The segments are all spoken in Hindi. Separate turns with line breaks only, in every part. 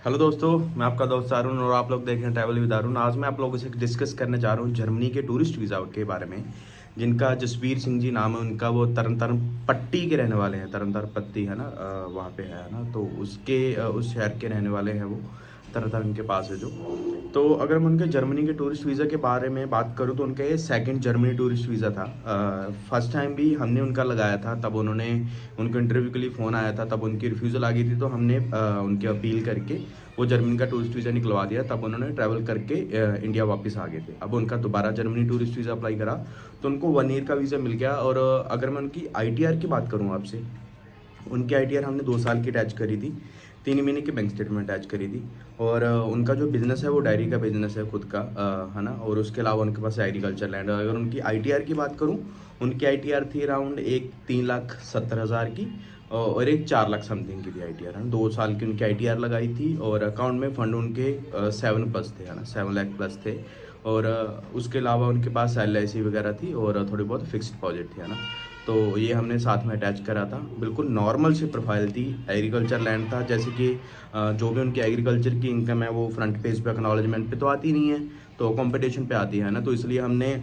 हेलो दोस्तों, मैं आपका दोस्त अरुण और आप लोग देख रहे हैं ट्रैवल विद अरुण। आज मैं आप लोगों से डिस्कस करने जा रहा हूँ जर्मनी के टूरिस्ट वीज़ा के बारे में। जिनका जसवीर सिंह जी नाम है उनका, वो तरन तारण पट्टी के रहने वाले हैं। तरन तारण पट्टी है ना, वहाँ पे है ना, तो उस शहर के रहने वाले हैं वो। तरन तारण के पास है जो। तो अगर मैं उनके जर्मनी के टूरिस्ट वीज़ा के बारे में बात करूँ तो उनका ये सेकंड जर्मनी टूरिस्ट वीज़ा था। फर्स्ट टाइम भी हमने उनका लगाया था, तब उनको इंटरव्यू के लिए फ़ोन आया था, तब उनकी रिफ्यूज़ल आ गई थी, तो हमने उनकी अपील करके वो जर्मनी का टूरिस्ट वीज़ा निकलवा दिया। तब उन्होंने ट्रैवल करके इंडिया वापस आ गए थे। अब उनका दोबारा जर्मनी टूरिस्ट वीज़ा अप्लाई करा तो उनको 1 ईयर का वीज़ा मिल गया। और अगर मैं उनकी ITR की बात करूँ आपसे, उनकी ITR हमने 2 साल की अटैच करी थी, 3 महीने की बैंक स्टेटमेंट अटैच करी थी। और उनका जो बिज़नेस है वो डायरी का बिज़नेस है खुद का, है ना। और उसके अलावा उनके पास एग्रीकल्चर लैंड है। अगर उनकी ITR की बात करूँ, उनकी ITR थी अराउंड एक 3,70,000 की, और एक 4 लाख समथिंग की थी ITR, है ना। 2 साल की उनकी ITR लगाई थी और अकाउंट में फ़ंड उनके 7 प्लस थे, है ना, 7 लाख प्लस थे। और उसके अलावा उनके पास LIC वगैरह थी और थोड़ी बहुत फिक्स डिपॉजिट थी, है ना। तो ये हमने साथ में अटैच करा था। बिल्कुल नॉर्मल सी प्रोफाइल थी, एग्रीकल्चर लैंड था। जैसे कि जो भी उनकी एग्रीकल्चर की इनकम है वो फ्रंट पेज पे एक्नॉलेजमेंट पे तो आती नहीं है, तो कंपटीशन पे आती है ना। तो इसलिए हमने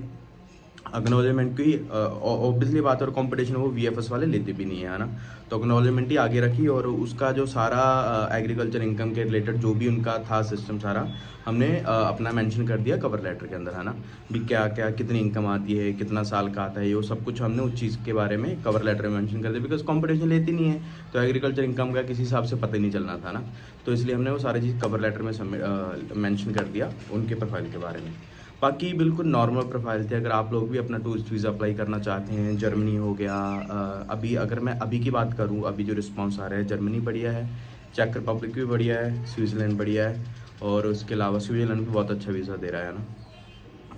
एक्नॉलेजमेंट की ऑब्वियसली बात, और कंपटीशन वो VFS वाले लेते भी नहीं है ना। तो एक्नॉलेजमेंट ही आगे रखी और उसका जो सारा एग्रीकल्चर इनकम के रिलेटेड जो भी उनका था सिस्टम सारा, हमने अपना मेंशन कर दिया कवर लेटर के अंदर, है ना। भी क्या क्या कितनी इनकम आती है, कितना साल का आता है, ये सब कुछ हमने उस चीज़ के बारे में कवर लेटर में मेंशन कर दिया। बिकॉज कंपटीशन लेती नहीं है तो एग्रीकल्चर इनकम का किसी हिसाब से पता ही नहीं चलना था ना। तो इसलिए हमने वो सारी चीज़ कवर लेटर में मेंशन कर दिया उनके प्रोफाइल के बारे में। बाकी बिल्कुल नॉर्मल प्रोफाइल थे। अगर आप लोग भी अपना टूरिस्ट वीज़ा अप्लाई करना चाहते हैं, जर्मनी हो गया, अभी अगर मैं अभी की बात करूं, अभी जो रिस्पांस आ रहा है, जर्मनी बढ़िया है, चेक रिपब्लिक भी बढ़िया है, स्विट्ज़रलैंड बढ़िया है, और उसके अलावा स्विट्ज़रलैंड भी बहुत अच्छा वीज़ा दे रहा है ना।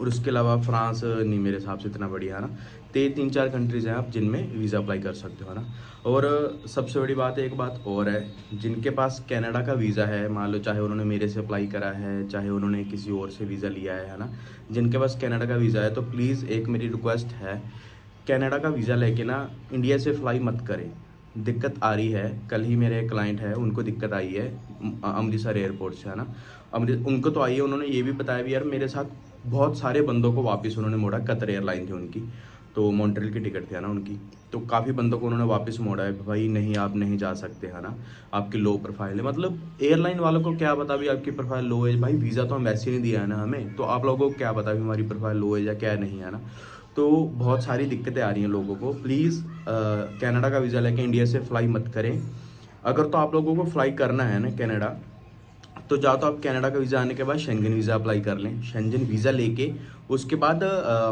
और उसके अलावा फ्रांस नहीं मेरे हिसाब से इतना बढ़िया, है ना। तो 3-4 कंट्रीज़ हैं आप जिनमें वीज़ा अप्लाई कर सकते हो, है ना। और सबसे बड़ी बात है, एक बात और है, जिनके पास कनाडा का वीज़ा है, मान लो चाहे उन्होंने मेरे से अप्लाई करा है, चाहे उन्होंने किसी और से वीज़ा लिया है ना, जिनके पास कनाडा का वीज़ा है, तो प्लीज़ एक मेरी रिक्वेस्ट है, कनाडा का वीज़ा लेके ना इंडिया से फ्लाई मत करें। दिक्कत आ रही है। कल ही मेरे क्लाइंट है, उनको दिक्कत आई है अमृतसर एयरपोर्ट से, है ना। अमृत उनको तो आई है, उन्होंने ये भी बताया भी यार मेरे साथ बहुत सारे बंदों को वापस उन्होंने मोड़ा। कतर एयरलाइन थी उनकी, तो मॉन्ट्रियल की टिकट थी, है ना उनकी। तो काफ़ी बंदों को उन्होंने वापस मोड़ा है, भाई नहीं आप नहीं जा सकते, है ना, आपकी लो प्रोफाइल है। मतलब एयरलाइन वालों को क्या पता भी आपकी प्रोफाइल लो है, भाई वीज़ा तो हम वैसे ही नहीं दिया है ना हमें, तो आप लोगों को क्या पता भी हमारी प्रोफाइल लो है या क्या नहीं, है ना। तो बहुत सारी दिक्कतें आ रही हैं लोगों को। प्लीज़ कनाडा का वीज़ा लेके इंडिया से फ्लाई मत करें। अगर तो आप लोगों को फ्लाई करना है ना कनाडा, तो जाओ तो आप कनाडा का वीज़ा आने के बाद शेंगन वीज़ा अप्लाई कर लें। शेंगन वीज़ा लेके उसके बाद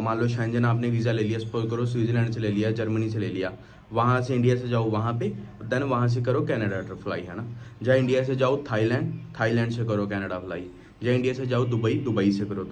मान लो शेंगन आपने वीज़ा ले लिया, सपोज करो स्विट्ज़रलैंड से ले लिया, जर्मनी से ले लिया, वहाँ से इंडिया से जाओ वहाँ पे, देन वहाँ से करो कनाडा फ्लाई, है ना। या इंडिया से जाओ थाईलैंड, थाईलैंड से करो कनाडा फ्लाई, या इंडिया से जाओ दुबई, दुबई से करो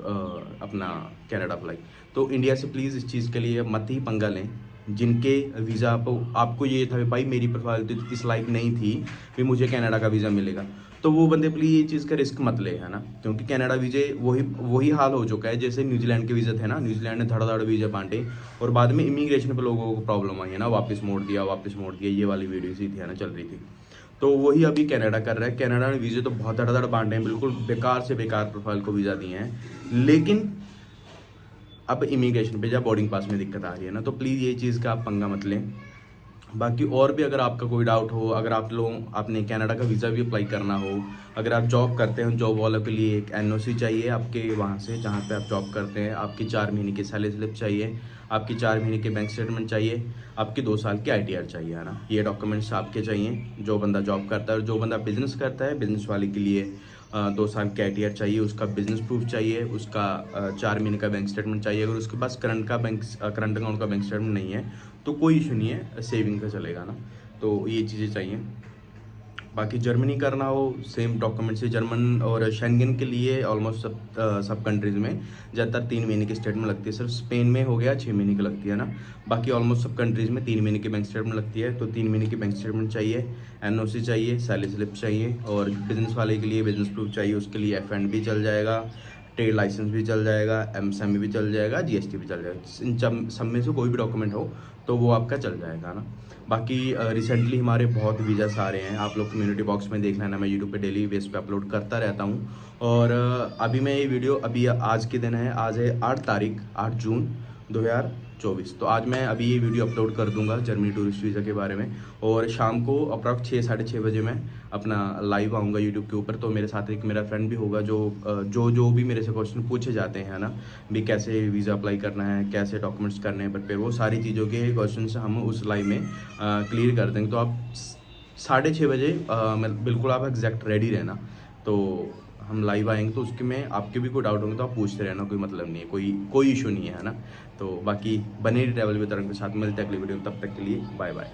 अपना कनाडा फ्लाई। तो इंडिया से प्लीज़ इस चीज़ के लिए मत ही पंगा लें। जिनके वीज़ा आपको ये था कि भाई मेरी प्रोफाइल तो इस लाइक नहीं थी कि मुझे कनाडा का वीज़ा मिलेगा, तो वो बंदे प्लीज़ ये चीज़ का रिस्क मत ले, है ना। क्योंकि कनाडा वीज़े वही वही हाल हो चुका है जैसे न्यूजीलैंड के वीज़ा थे ना। न्यूजीलैंड ने धड़ाधड़ वीज़ा बांटे और बाद में इमिग्रेशन पे लोगों को प्रॉब्लम आई, है ना, वापस मोड़ दिया, वापस मोड़ दिया। ये वाली वीडियो ही थी, है ना, चल रही थी। तो वही अभी कनाडा कर रहा है। कनाडा ने वीज़े तो बहुत धड़ाधड़ बांटे हैं, बिल्कुल बेकार से बेकार प्रोफाइल को वीज़ा दिए हैं, लेकिन अब इमिग्रेशन पे या बोर्डिंग पास में दिक्कत आ रही है ना। तो प्लीज़ ये चीज़ का आप पंगा मत लें। बाकी और भी अगर आपका कोई डाउट हो, अगर आपने कनाडा का वीज़ा भी अप्लाई करना हो, अगर आप जॉब करते हैं, जॉब वालों के लिए एक NOC चाहिए आपके वहाँ से जहाँ पे आप जॉब करते हैं, आपकी 4 महीने की सैलरी स्लिप चाहिए, आपकी 4 महीने की बैंक स्टेटमेंट चाहिए, आपकी 2 साल की ITR चाहिए, है ना। ये डॉक्यूमेंट्स आपके चाहिए जो बंदा जॉब करता है। और जो बंदा बिजनेस करता है, बिजनेस वाले के लिए 2 साल की ITR चाहिए, उसका बिजनेस प्रूफ चाहिए, उसका 4 महीने का बैंक स्टेटमेंट चाहिए। अगर उसके पास करंट अकाउंट का बैंक स्टेटमेंट नहीं है तो कोई इशू नहीं है, सेविंग का चलेगा ना। तो ये चीज़ें चाहिए। बाकी जर्मनी करना हो, सेम डॉक्यूमेंट्स है। जर्मन और शेंगन के लिए ऑलमोस्ट सब कंट्रीज़ में ज़्यादातर 3 महीने की स्टेटमेंट लगती है। सिर्फ स्पेन में हो गया 6 महीने की लगती है ना। बाकी ऑलमोस्ट सब कंट्रीज़ में 3 महीने की बैंक स्टेटमेंट लगती है। तो 3 महीने की बैंक स्टेटमेंट चाहिए, NOC चाहिए, सैलरी स्लिप चाहिए, और बिजनेस वाले के लिए बिजनेस प्रूफ चाहिए। उसके लिए F&B चल जाएगा, ट्रेड लाइसेंस भी चल जाएगा, MSME भी चल जाएगा, GST भी चल जाएगा। इन सब में से कोई भी डॉक्यूमेंट हो तो वो आपका चल जाएगा ना। बाकी रिसेंटली हमारे बहुत वीज़ास आ रहे हैं, आप लोग कम्युनिटी बॉक्स में देख लेना, मैं यूट्यूब पे डेली बेस पे अपलोड करता रहता हूँ। और अभी मैं ये वीडियो अभी आज के दिन है, आज है 8 जून 2024। तो आज मैं अभी ये वीडियो अपलोड कर दूंगा जर्मनी टूरिस्ट वीज़ा के बारे में। और शाम को अप्रॉक्स 6 साढ़े 6 बजे मैं अपना लाइव आऊँगा यूट्यूब के ऊपर। तो मेरे साथ एक मेरा फ्रेंड भी होगा जो भी मेरे से क्वेश्चन पूछे जाते हैं ना, भी कैसे वीज़ा अप्लाई करना है, कैसे डॉक्यूमेंट्स करने हैं प्रिपेयर, वो सारी चीज़ों के क्वेश्चन हम उस लाइव में क्लियर कर देंगे। तो आप 6:30 बजे बिल्कुल आप एग्जैक्ट रेडी रहना। तो हम लाइव आएंगे, तो उसके में आपके भी कोई डाउट होंगे तो आप पूछते रहना, कोई मतलब नहीं है, कोई इशू नहीं है ना। तो बाकी बने ट्रैवल विद तरंग के साथ मिलते हैं अगली वीडियो में, तब तक के लिए बाय बाय।